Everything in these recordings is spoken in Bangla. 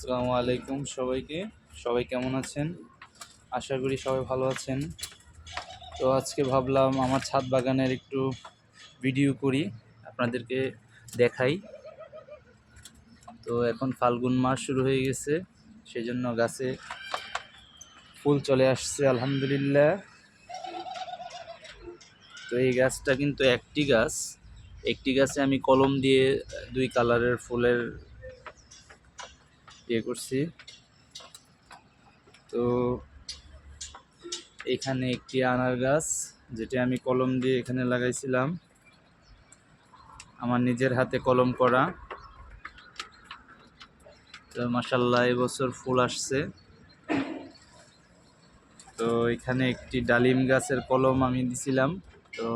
আসসালামু আলাইকুম সবাইকে। সবাই কেমন আছেন? আশা করি সবাই ভালো আছেন। তো আজকে ভাবলাম আমার ছাদ বাগানের একটু ভিডিও করি, আপনাদেরকে দেখাই। তো এখন ফাল্গুন মাস শুরু হয়ে গেছে, সেজন্য গাছে ফুল চলে আসছে আলহামদুলিল্লাহ। তো এই গাছটা কিন্তু একটি গাছে আমি কলম দিয়ে দুই কালারের ফুলের করছি। তো এখানে একটি আনার গাছ, যেটা আমি কলম দিয়ে এখানে লাগাইছিলাম, আমার নিজের হাতে কলম করা। তো মাশাআল্লাহ এবছর ফুল আসছে। তো এখানে একটি ডালিম গাছের কলম আমি দিছিলাম। তো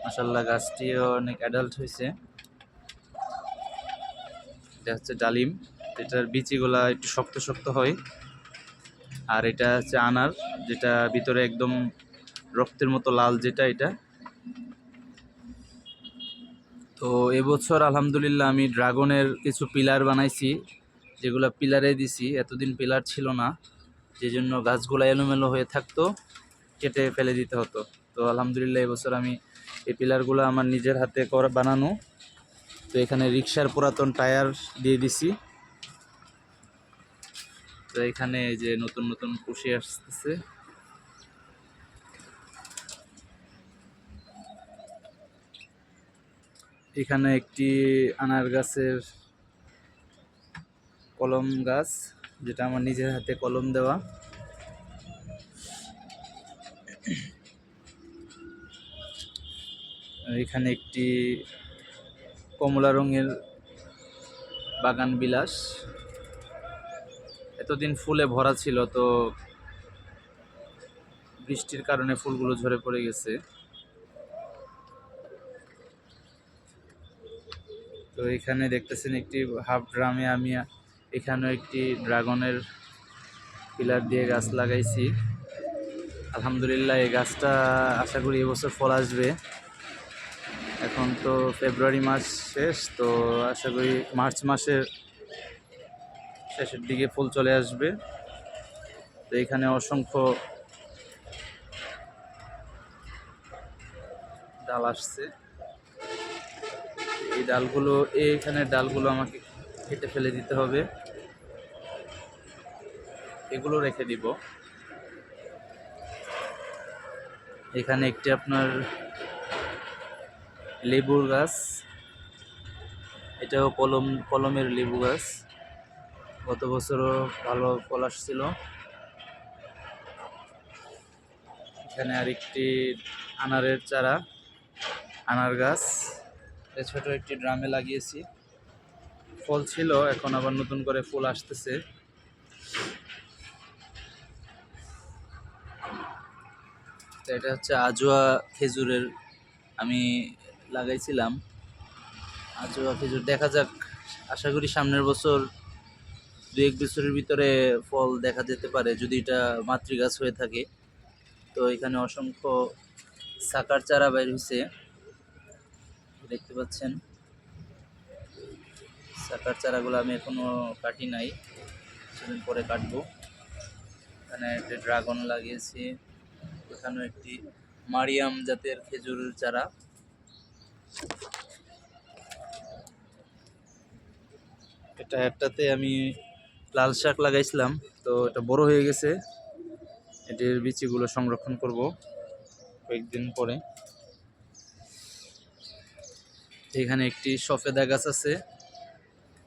মাশাআল্লাহ গাছটিও অনেক অ্যাডাল্ট হয়েছে। এটা হচ্ছে ডালিম, এটার বিচিগুলা একটু শক্ত শক্ত হয়। আর এটা হচ্ছে আনার, যেটা ভিতরে একদম রক্তের মতো লাল, যেটা এটা। তো এবছর আলহামদুলিল্লাহ আমি ড্রাগনের কিছু পিলার বানাইছি, যেগুলো পিলারে দিছি। এতদিন পিলার ছিল না, যে জন্য গাছগুলো এলোমেলো হয়ে থাকতো, কেটে ফেলে দিতে হতো। তো আলহামদুলিল্লাহ এবছর আমি এই পিলারগুলো আমার নিজের হাতে বানানো। তো এখানে রিক্সার পুরাতন টায়ার দিয়ে দিছি। তো এখানে এই যে নতুন নতুন কুশি আসতেছে। এখানে একটি আনার গাছের কলম গাছ, যেটা আমার নিজের হাতে কলম দেওয়া। এখানে একটি কমলা রঙের বাগান বিলাস, এতদিন ফুলে ভরা ছিল, তো বৃষ্টির কারণে ফুলগুলো ঝরে পড়ে গেছে। তো এখানে দেখতেছেন একটি হাফ ড্রামে আমি এখানেও একটি ড্রাগনের পিলার দিয়ে গাছ লাগাইছি। আলহামদুলিল্লাহ এই গাছটা আশা করি এবছর ফল আসবে। এখন তো ফেব্রুয়ারি মাস শেষ, তো আশা করি মার্চ মাসের শেষের দিকে ফুল চলে আসবে। তো এখানে অসংখ্য ডাল আসছে। এই ডালগুলো, এইখানে ডালগুলো আমাকে কেটে ফেলে দিতে হবে, এগুলো রেখে দিব। এখানে একটি আপনার লেবুর গাছ, এটাও কলমের লেবু গাছ, গত বছরও ভালো ফল আসছিল। এখানে আরেকটি আনারের চারা, আনার গাছ, ছোট একটি ড্রামে লাগিয়েছি। ফল ছিল, এখন আবার নতুন করে ফুল আসতেছে। এটা হচ্ছে আজোয়া খেজুরের, আমি লাগাইছিলাম আজোয়া খেজুর। দেখা যাক, আশা করি সামনের বছর 2-1 বছরের ভিতরে ফল দেখা যেতে পারে, যদি এটা মাতৃগাছ হয়ে থাকে। তো এখানে অসংখ্য সাকার চারা বের হয়েছে, দেখতে পাচ্ছেন। সাকার চারাগুলো আমি এখনো কাটি নাই, কিছুদিন পরে কাটবো। এখানে একটি ড্রাগন লাগিয়েছি, এখানেও একটি মারিয়াম জাতের খেজুরের চারা। একটাতে আমি লাল শাক লাগাইছিলাম, তো এটা বড় হয়ে গেছে। এটির বীজগুলো সংরক্ষণ করব কয়েকদিন পরে। এখানে একটি সফেদা গাছ আছে,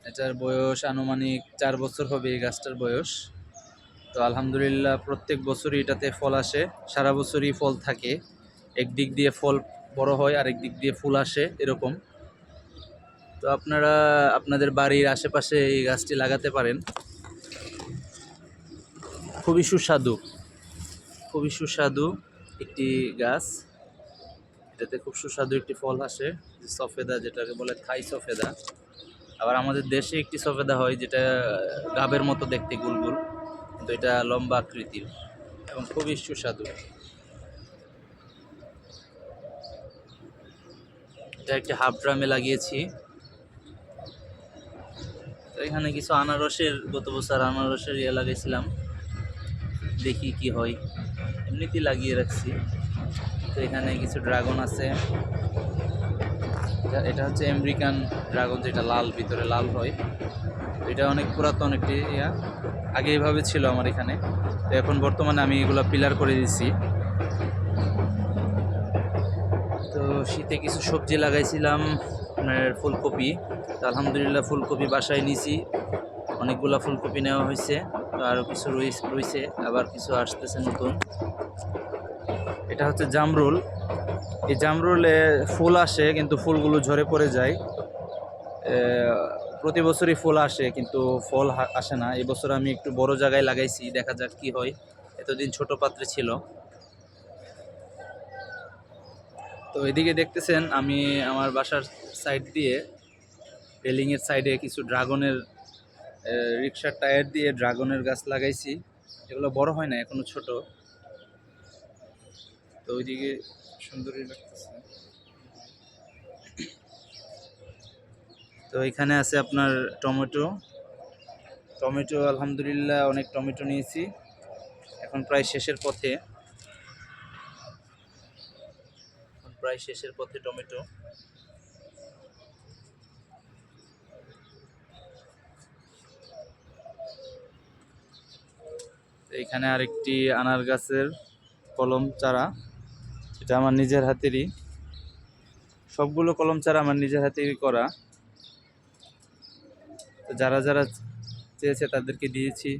এটার বয়স আনুমানিক 4 বছর হবে এই গাছটার বয়স। তো আলহামদুলিল্লাহ প্রত্যেক বছরই এটাতে ফল আসে, সারা বছরই ফল থাকে। একদিক দিয়ে ফল বড় হয়, আরেক দিক দিয়ে ফুল আসে, এরকম। তো আপনারা আপনাদের বাড়ির আশেপাশে এই গাছটি লাগাতে পারেন। খুবই সুস্বাদু, খুবই সুস্বাদু একটি গাছ। এটাতে খুব সুস্বাদু একটি ফল আসে, সফেদা, যেটাকে বলে থাই সফেদা। আবার আমাদের দেশে একটি সফেদা হয়, যেটা গাবের মতো দেখতে, গুলগুল, কিন্তু এটা লম্বা আকৃতির এবং খুবই সুস্বাদু। এটা একটি হাফ ড্রামে লাগিয়েছি। তো এখানে কিছু আনারসের গত বছর আনারসের ইয়ে লাগাইছিলাম, দেখি কি হয়, এমনিতেই লাগিয়ে রাখছি। তো এখানে কিছু ড্রাগন আছে, এটা হচ্ছে আমেরিকান ড্রাগন, যেটা লাল, ভিতরে লাল হয়। এটা অনেক পুরাতন একটি ইয়া, আগে এইভাবে ছিল আমার এখানে। তো এখন বর্তমানে আমি এগুলো পিলার করে দিচ্ছি। তো শীতে কিছু সবজি লাগাইছিলাম, আপনার ফুলকপি। তো আলহামদুলিল্লাহ ফুলকপি বাসায় নিছি, অনেকগুলা ফুলকপি নেওয়া হয়েছে। তো আরও কিছু রয়েছে, আবার কিছু আসতেছে নতুন। এটা হচ্ছে জামরুল। এই জামরুলে ফুল আসে কিন্তু ফুলগুলো ঝরে পড়ে যায়। প্রতি বছরই ফুল আসে কিন্তু ফল আসে না। এবছর আমি একটু বড় জায়গায় লাগাইছি, দেখা যাক কি হয়। এতদিন ছোট পাত্রে ছিল। তো এদিকে দেখতেছেন আমি আমার বাসার সাইড দিয়ে, রেলিংয়ের সাইডে কিছু ড্রাগনের, রিক্সার টায়ার দিয়ে ড্রাগনের গাছ লাগাইছি। এগুলো বড় হয় না, এখনো ছোট। তো ওইদিকে সুন্দরই লাগতেছে। তো এখানে আছে আপনার টমেটো। টমেটো আলহামদুলিল্লাহ অনেক টমেটো নিয়েছি, এখন প্রায় শেষের পথে। টমেটো। এখানে আরেকটি আনার গাছের কলম চারা, এটা আমার নিজের হাতেরই। সবগুলো কলম চারা আমার নিজের হাতেরই করা। তো যারা যারা চেয়েছে তাদেরকে দিয়েছি।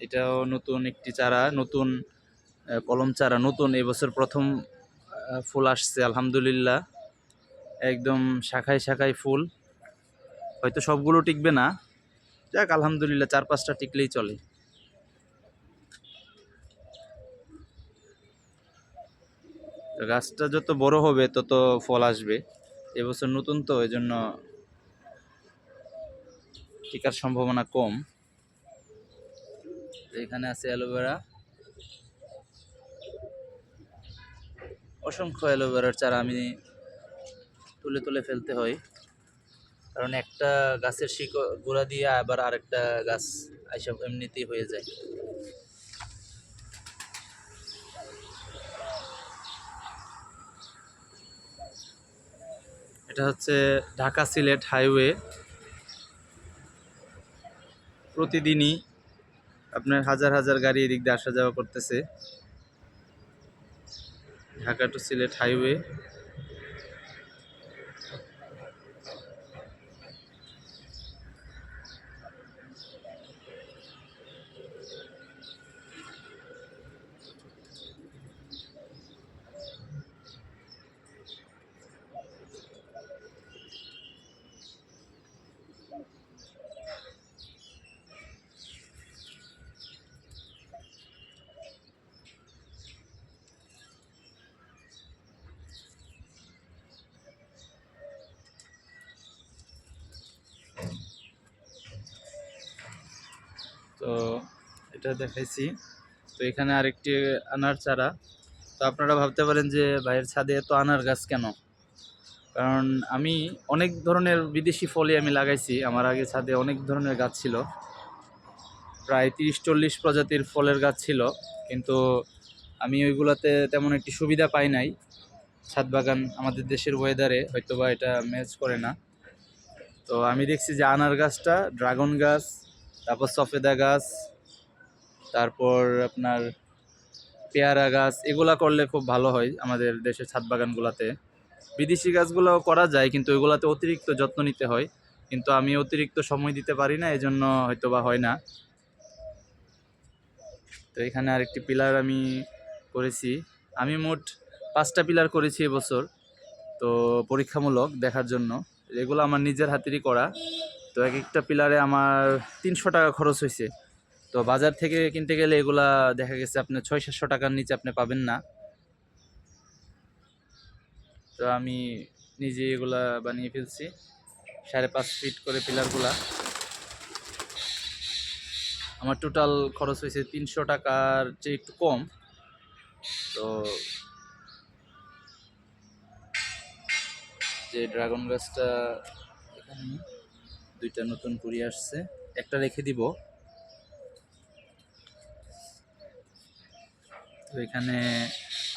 এটাও নতুন একটি চারা, নতুন কলম চারা, নতুন এবছর প্রথম ফুল আসছে আলহামদুলিল্লাহ। একদম শাখায় শাখায় ফুল, হয়তো সবগুলো টিকবে না, যাক আলহামদুলিল্লাহ 4-5টা টিকলেই চলে। গাছটা যত বড় হবে তত ফল আসবে। এবছর নতুন তো, এই জন্য টিকার সম্ভাবনা কম। এখানে আছে অ্যালোভেরা, অসংখ্য অ্যালোভেরার চারা আমি তুলে তুলে ফেলতে হয়, কারণ একটা গাছের শিকড় গোড়া দিয়ে আবার আরেকটা গাছ এইসব এমনিতেই হয়ে যায়। এটা হচ্ছে ঢাকা সিলেট হাইওয়ে। প্রতিদিনই আপনার হাজার হাজার গাড়ি এদিক দিয়ে আসা যাওয়া করতেছে, ঢাকা টু সিলেট হাইওয়ে। তো এটা দেখাইছি। তো এখানে আরেকটি আনার চারা। তো আপনারা ভাবতে পারেন যে ভাইয়ের ছাদে এত আনার গাছ কেন? কারণ আমি অনেক ধরনের বিদেশি ফলই আমি লাগাইছি। আমার আগে ছাদে অনেক ধরনের গাছ ছিল, প্রায় 30-40 প্রজাতির ফলের গাছ ছিল, কিন্তু আমি ওইগুলোতে তেমন একটি সুবিধা পাই নাই। ছাদ বাগান আমাদের দেশের ওয়েদারে হয়তোবা এটা ম্যাচ করে না। তো আমি দেখছি যে আনার গাছটা, ড্রাগন গাছ, তারপর সফেদা গাছ, তারপর আপনার পেয়ারা গাছ, এগুলা করলে খুব ভালো হয় আমাদের দেশের ছাদ বাগানগুলোতে। বিদেশি গাছগুলোও করা যায় কিন্তু ওইগুলোতে অতিরিক্ত যত্ন নিতে হয়, কিন্তু আমি অতিরিক্ত সময় দিতে পারি না, এই জন্য হয়তো বা হয় না। তো এখানে আরেকটি পিলার আমি করেছি। আমি মোট 5টা পিলার করেছি এবছর, তো পরীক্ষামূলক দেখার জন্য। এগুলো আমার নিজের হাতেরই করা। তো এক একটা পিলারে আমার 300 টাকা খরচ হয়েছে। তো বাজার থেকে কিনতে গেলে এগুলা দেখা গেছে আপনার 600-700 টাকার নিচে আপনি পাবেন না। তো আমি নিজে এগুলা বানিয়ে ফেলছি, 5.5 ফিট করে পিলারগুলা। আমার টোটাল খরচ হয়েছে 300 টাকার চেয়ে একটু কম। তো যে ড্রাগন গাছটা এখানে দুইটা নতুন কুড়ি আসছে, একটা রেখে দিব। তো এখানে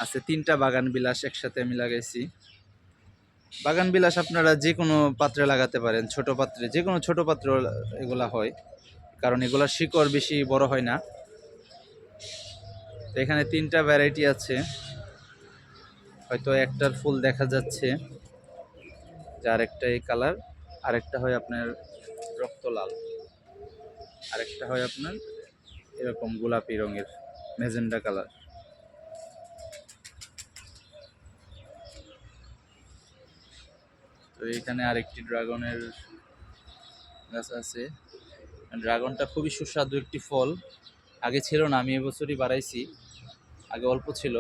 আছে 3টা বাগান বিলাস একসাথে আমি লাগাইছি। বাগান বিলাস আপনারা যে কোনো পাত্রে লাগাতে পারেন, ছোট পাত্রে, যে কোনো ছোট পাত্র এগুলা হয়, কারণ এগুলা শিকড় বেশি বড় হয় না। তো এখানে 3টা ভ্যারাইটি আছে, হয়তো একটার ফুল দেখা যাচ্ছে, যার একটা এই কালার, আরেকটা হয় আপনার রক্ত লাল, আরেকটা হয় আপনার এরকম গোলাপি রঙের ম্যাজেন্ডা কালার। তো এখানে আরেকটি ড্রাগনের গাছ আছে। ড্রাগনটা খুবই সুস্বাদু একটি ফল, আগে ছিল না, আমি এবছরই বাড়াইছি, আগে অল্প ছিল।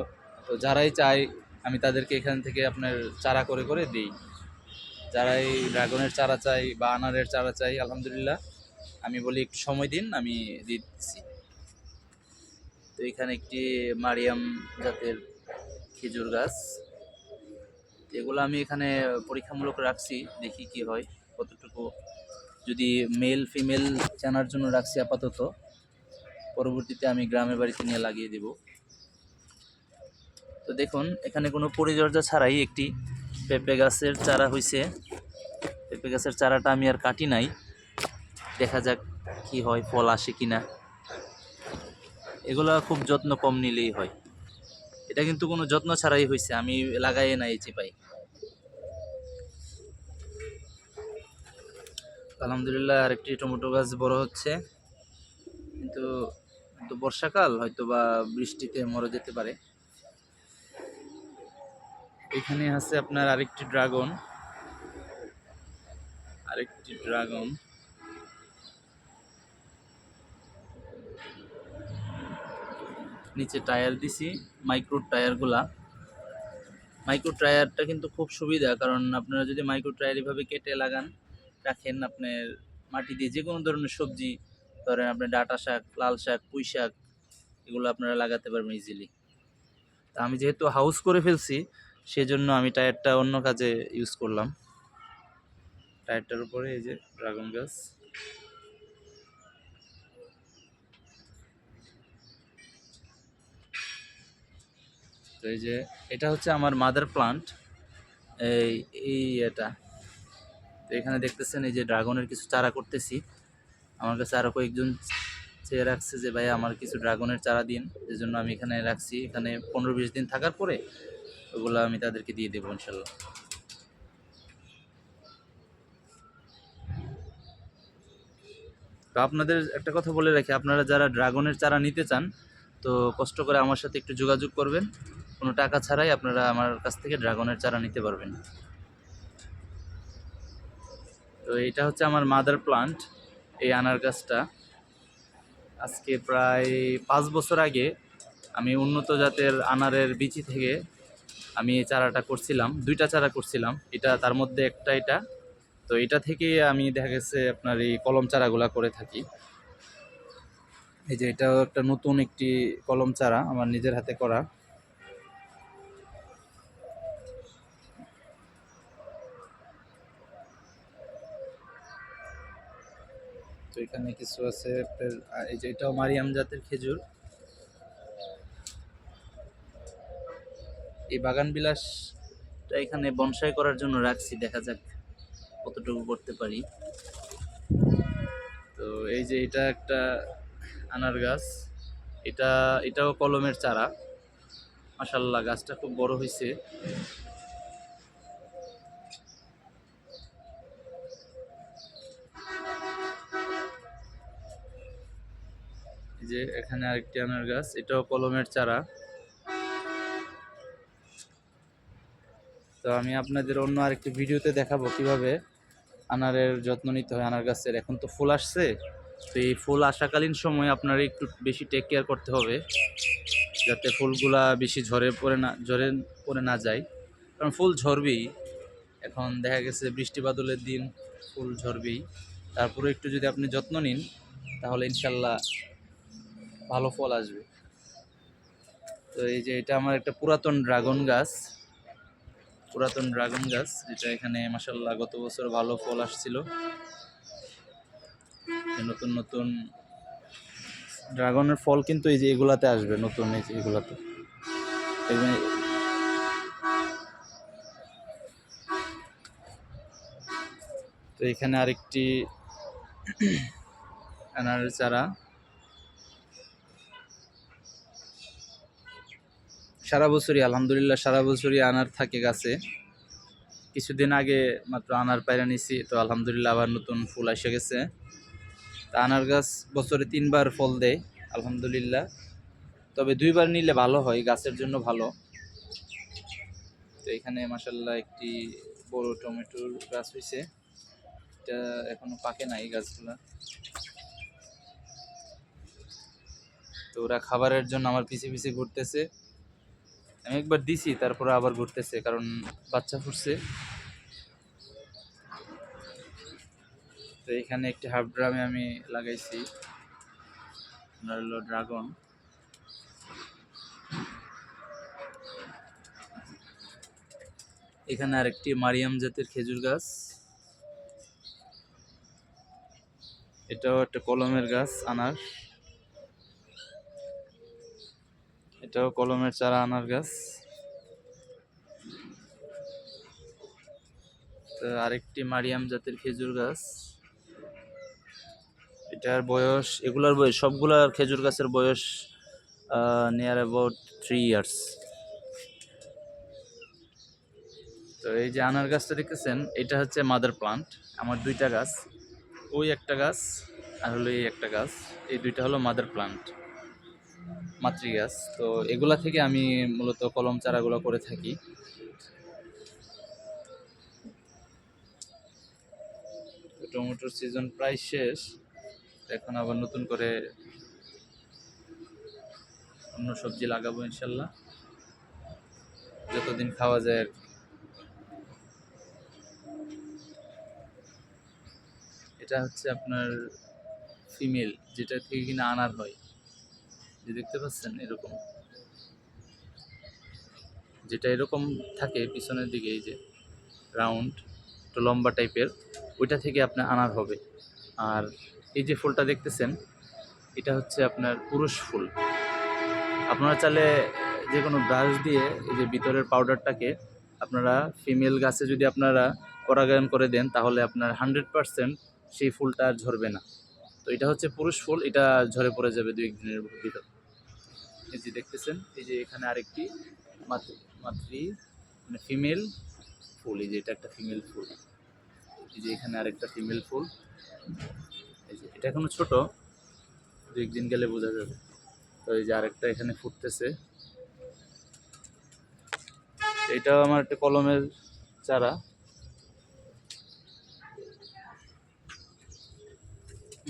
তো যারাই চায় আমি তাদেরকে এখান থেকে আপনার চারা করে করে দিই। যারাই ড্রাগনের চারা চাই বা আনারের চারা চাই, আলহামদুলিল্লাহ আমি বলি একটু সময় দিন, আমি দিচ্ছি। তো এখানে একটি মারিয়াম জাতের খেজুর গাছ, এগুলো আমি এখানে পরীক্ষামূলক রাখছি, দেখি কি হয় কতটুকু, যদি মেল ফিমেল জানার জন্য রাখছি আপাতত, পরবর্তীতে আমি গ্রামের বাড়িতে নিয়ে লাগিয়ে দেব। তো দেখুন এখানে কোনো পরিচর্যা ছাড়াই একটি পেঁপে গাছের চারা হয়েছে। পেঁপে গাছের চারাটা আমি আর কাটি নাই, দেখা যাক কি হয়, ফল আসে কিনা। এগুলা খুব যত্ন কম নিলেই হয়, এটা কিন্তু কোনো যত্ন ছাড়াই হয়েছে, আমি লাগাই নাই চিপাই। আলহামদুলিল্লাহ আরেকটি টমেটো গাছ বড় হচ্ছে, কিন্তু বর্ষাকাল, হয়তো বা বৃষ্টিতে মরে যেতে পারে। এখানে আছে আপনার আরেকটি ড্রাগন নিচে টায়ার দিছি, মাইক্রো টায়ারটা কিন্তু খুব সুবিধা, কারণ আপনারা যদি মাইক্রো টায়ার এভাবে কেটে লাগান রাখেন, আপনার মাটি দিয়ে যে কোনো ধরনের সবজি, ধরেন আপনার ডাঁটা শাক, লাল শাক, পুঁই শাক, এগুলো আপনারা লাগাতে পারবেন ইজিলি। তা আমি যেহেতু হাউস করে ফেলছি, সেজন্য আমি টায়ারটা অন্য কাজে ইউজ করলাম। টায়ারটার উপরে এই যে ড্রাগন গাছ। তো এই যে এটা হচ্ছে আমার মাদার প্লান্ট, এই এই এটা। তো এখানে দেখতেছেন এই যে ড্রাগনের কিছু চারা করতেছি, আমার কাছে আরও কয়েকজন চেয়ে রাখছে যে ভাই আমার কিছু ড্রাগনের চারা দিন, এই জন্য আমি এখানে রাখছি। এখানে 15-20 দিন থাকার পরে ওগুলো আমি তাদেরকে দিয়ে দেবো ইনশাল্লাহ। তো আপনাদের একটা কথা বলে রাখি, আপনারা যারা ড্রাগনের চারা নিতে চান, তো কষ্ট করে আমার সাথে একটু যোগাযোগ করবেন, কোনো টাকা ছাড়াই আপনারা আমার কাছ থেকে ড্রাগনের চারা নিতে পারবেন। তো এটা হচ্ছে আমার মাদার প্লান্ট, এই আনার গাছটা। আজকে প্রায় 5 বছর আগে আমি উন্নত জাতের আনারের বিচি থেকে আমি এই চারাটা করছিলাম, 2টা চারা করছিলাম, এটা তার মধ্যে একটা এটা। তো এটা থেকে আমি দেখা গেছে আপনার এই কলম চারাগুলা করে থাকি। এই যে এটাও একটা নতুন একটি কলম চারা আমার নিজের হাতে করা। তো এখানে কিছু আছে আপনার, এই যে এটাও মারিয়াম জাতের খেজুর। এই বাগান বিলাসটা এখানে বনসাই করার জন্য রাখছি, দেখা যাক কতটুকু করতে পারি। তো এই যে এটা একটা আনার গাছ, এটাও কলমের চারা, মাশাআল্লাহ গাছটা খুব বড় হয়েছে। এই যে এখানে আরেকটি আনার গাছ, এটাও কলমের চারা। তো আমি আপনাদের অন্য আরেকটি ভিডিওতে দেখাবো কিভাবে আনারের যত্ন নিতে হয় আনার গাছের। এখন তো ফুল আসছে, তো এই ফুল আসাকালীন সময় আপনার একটু বেশি টেক কেয়ার করতে হবে, যাতে ফুলগুলা বেশি ঝরে পড়ে না যায়, কারণ ফুল ঝরবেই। এখন দেখা গেছে বৃষ্টি বাদলের দিন, ফুল ঝরবেই। তারপরে একটু যদি আপনি যত্ন নিন, তাহলে ইনশাল্লাহ ভালো ফল আসবে। তো এই যে এটা আমার একটা পুরাতন ড্রাগন গাছ, পুরাতন ড্রাগন গাছ, যেটা এখানে মাশাআল্লাহ গত বছর ভালো ফল আসছিল। নতুন নতুন ড্রাগনের ফল কিন্তু এই যে এগুলাতে আসবে, নতুন এই যে এগুলাতে। তো এখানে আরেকটি আনারের চারা। সারা বছরই আলহামদুলিল্লাহ সারা বছরই আনার থাকে গাছে। কিছুদিন আগে মাত্র আনার পায়রা নিছি, তো আলহামদুলিল্লাহ আবার নতুন ফুল এসে গেছে। তা আনার গাছ বছরে 3 বার ফল দেয় আলহামদুলিল্লাহ, তবে 2 বার নিলে ভালো হয়, গাছের জন্য ভালো। তো এখানে মাশাআল্লাহ একটি বড় টমেটোর গাছ হয়েছে, এটা এখনো পাকে নাই গাছগুলা। তো ওরা খাবারের জন্য আমার পিছে পিছে ঘুরতেছে, আমি একবার দিছি তারপরে আবার ঘুরতেছে, কারণ বাচ্চা ফুটছে। তো এখানে একটি হাফ ড্রামে আমি লাগাইছি আপনার হলো ড্রাগন। এখানে আরেকটি মারিয়াম জাতের খেজুর গাছ, এটাও একটা কলমের গাছ আনার, এটাও কলমের চারা আনার গাছ। আরেকটি মারিয়াম জাতের খেজুর গাছ, এটার বয়স, এগুলার বয়স সবগুলার খেজুর গাছের বয়স নিয়ার অ্যাবাউট 3 ইয়ার্স। তো এই যে আনার গাছটা দেখতেছেন, এটা হচ্ছে মাদার প্লান্ট। আমার 2টা গাছ, ওই একটা গাছ আর হলো এই একটা গাছ, এই 2টা হলো মাদার প্লান্ট, মাতৃ গাছ। তো এগুলা থেকে আমি মূলত কলম চারাগুলো করে থাকি। টমেটোর সিজন প্রায় শেষ, এখন আবার নতুন করে অন্য সবজি লাগাবো ইনশাল্লাহ, যতদিন খাওয়া যায় আর কি। এটা হচ্ছে আপনার ফিমেল, যেটা থেকে কিনা আনার হয়, যে দেখতে পাচ্ছেন এরকম, যেটা এরকম থাকে পিছনের দিকে, এই যে রাউন্ড একটু লম্বা টাইপের, ওইটা থেকে আপনার আনার হবে। আর এই যে ফুলটা দেখতেছেন, এটা হচ্ছে আপনার পুরুষ ফুল। আপনারা চাইলে যে কোনো ব্রাশ দিয়ে এই যে ভিতরের পাউডারটাকে আপনারা ফিমেল গাছে যদি আপনারা পরাগায়ন করে দেন, তাহলে আপনার 100% সেই ফুলটা আর ঝরবে না। তো এটা হচ্ছে পুরুষ ফুল, এটা ঝরে পড়ে যাবে 2-1 দিনের ভিতর। এই যে দেখতেছেন, এই যে এখানে আরেকটি মাতৃ মানে ফিমেল ফুল, এই যে এটা একটা ফিমেল ফুল, এই যে এখানে আরেকটা ফিমেল ফুল, এই যে এটা এখনো ছোট, 2-1 দিন গেলে বোঝা যাবে। তো এই যে আরেকটা এখানে ফুটতেছে, এটাও আমার একটা কলমের চারা।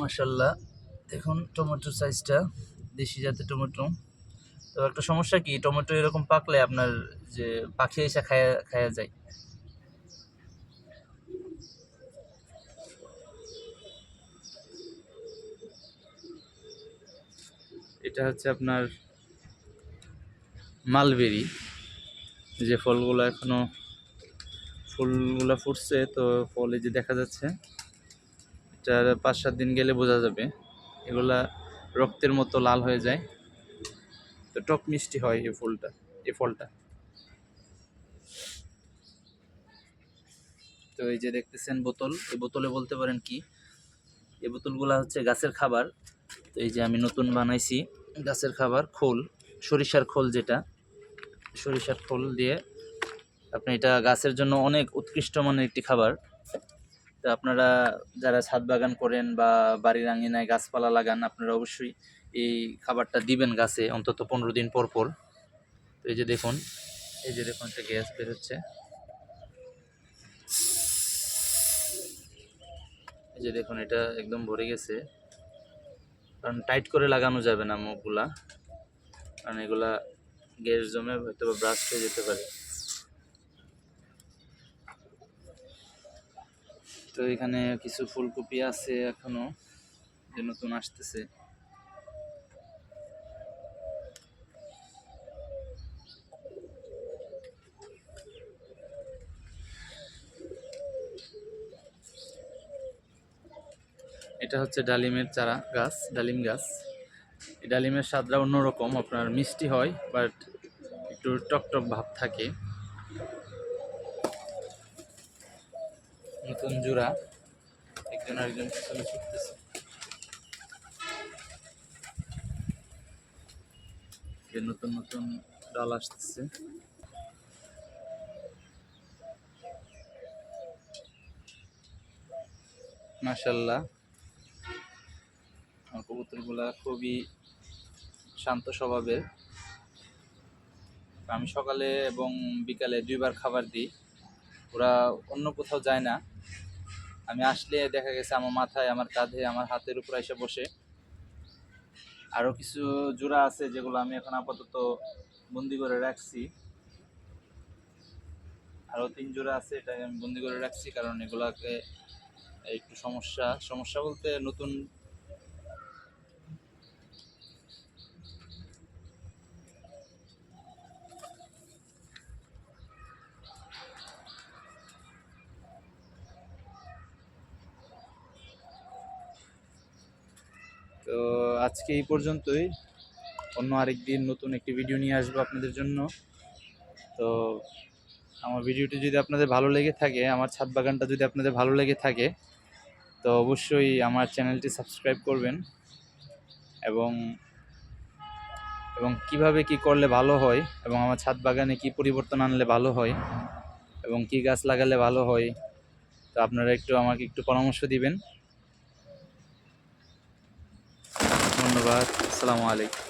মাশাআল্লাহ দেখুন টমেটোর সাইজটা, দেশি জাতের টমেটো। তো একটা সমস্যা কি, টমেটো এরকম পাকলে আপনার যে পাখি এসে খায়া খায়া যায়। এটা হচ্ছে আপনার মালবেরি, যে ফলগুলো এখনো ফুলগুলো ফুটছে, তো ফল এই যে দেখা যাচ্ছে, এটা 5-7 দিন গেলে বোঝা যাবে, এগুলা রক্তের মতো লাল হয়ে যায়। তো টক মিষ্টি হয় এই ফুলটা, এই ফলটা। তো এই যে দেখতেছেন বোতল, এই বোতলে বলতে পারেন কি, এই বোতলগুলো হচ্ছে গাছের খাবার। তো এই যে আমি নতুন বানাইছি গাছের খাবার, খোল, সরিষার খোল, যেটা সরিষার খোল দিয়ে আপনি, এটা গাছের জন্য অনেক উৎকৃষ্ট মানের একটি খাবার। তো আপনারা যারা ছাদ বাগান করেন বা বাড়ির আঙিনায় গাছপালা লাগান, আপনারা অবশ্যই এই খাবারটা দিবেন গাছে অন্তত 15 দিন পর পর। তো এই যে দেখুন, এই যে দেখুন একটা গ্যাস বের হচ্ছে, এই যে দেখুন এটা একদম ভরে গেছে, কারণ টাইট করে লাগানো যাবে না মুখগুলা, কারণ এগুলা গ্যাস জমে হয়তো বা ব্রাস্ট হয়ে যেতে পারে। তো এখানে কিছু ফুলকপি আছে এখনো, যে নতুন আসতেছে। এটা হচ্ছে ডালিমের চারা গাছ, ডালিম গাছ। এই ডালিমের স্বাদটা অন্যরকম, আপনার মিষ্টি হয় বাট একটু টকটক ভাব থাকে। নতুন জোড়া, একজন আরেকজন পিছনে ছুটতেছে। নতুন নতুন ডাল আসতেছে। মাশাআল্লাহ, আমার কবুতরগুলা খুবই শান্ত স্বভাবের। আমি সকালে এবং বিকালে 2 বার খাবার দিই। ওরা অন্য কোথাও যায় না। আমি আসলে দেখা গেছে আমার মাথায়, আমার কাঁধে, আমার হাতের উপর এসে বসে। আরও কিছু জোড়া আছে যেগুলো আমি এখন আপাতত বন্দি করে রাখছি। আরও 3 জোড়া আছে, এটা আমি বন্দি করে রাখছি কারণ এগুলাকে একটু সমস্যা বলতে নতুন তো আজকে এই পর্যন্তই। অন্য আরেকদিন নতুন একটি ভিডিও নিয়ে আসবো আপনাদের জন্য। তো আমার ভিডিওটি যদি আপনাদের ভালো লেগে থাকে, আমার ছাদ বাগানটা যদি আপনাদের ভালো লেগে থাকে, তো অবশ্যই আমার চ্যানেলটি সাবস্ক্রাইব করবেন। এবং এবং কিভাবে কি করলে ভালো হয়, এবং আমার ছাদ বাগানে কি পরিবর্তন আনলে ভালো হয়, এবং কি গাছ লাগালে ভালো হয়, তো আপনারা আমাকে একটু পরামর্শ দিবেন। ধন্যবাদ। আসসালামু আলাইকুম।